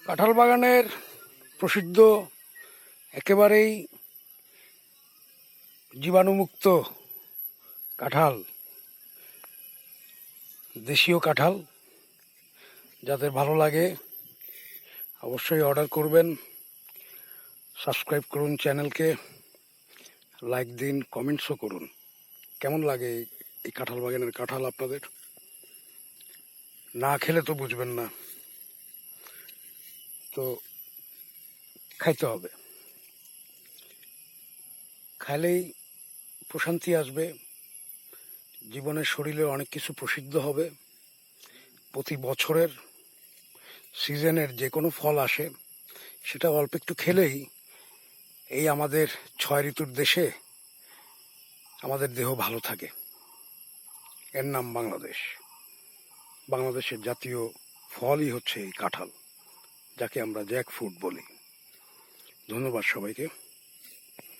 কাঁঠাল বাগানের প্রসিদ্ধ একেবারেই জীবাণুমুক্ত কাঁঠাল, দেশীয় কাঁঠাল। যাদের ভালো লাগে অবশ্যই অর্ডার করবেন। সাবস্ক্রাইব করুন চ্যানেলকে, লাইক দিন, কমেন্টসও করুন। কেমন লাগে এই কাঁঠাল বাগানের কাঁঠাল আপনাদের? না খেলে তো বুঝবেন না, তো খাইতে হবে। খাইলেই প্রশান্তি আসবে, জীবনের শরীরে অনেক কিছু প্রসিদ্ধ হবে। প্রতি বছরের সিজনের যে কোনো ফল আসে, সেটা অল্প একটু খেলেই এই আমাদের 6 ঋতুর দেশে আমাদের দেহ ভালো থাকে। এর নাম বাংলাদেশ। বাংলাদেশের জাতীয় ফলই হচ্ছে এই কাঁঠাল, যাকে আমরা জ্যাকফ্রুট বলি। ধন্যবাদ সবাইকে।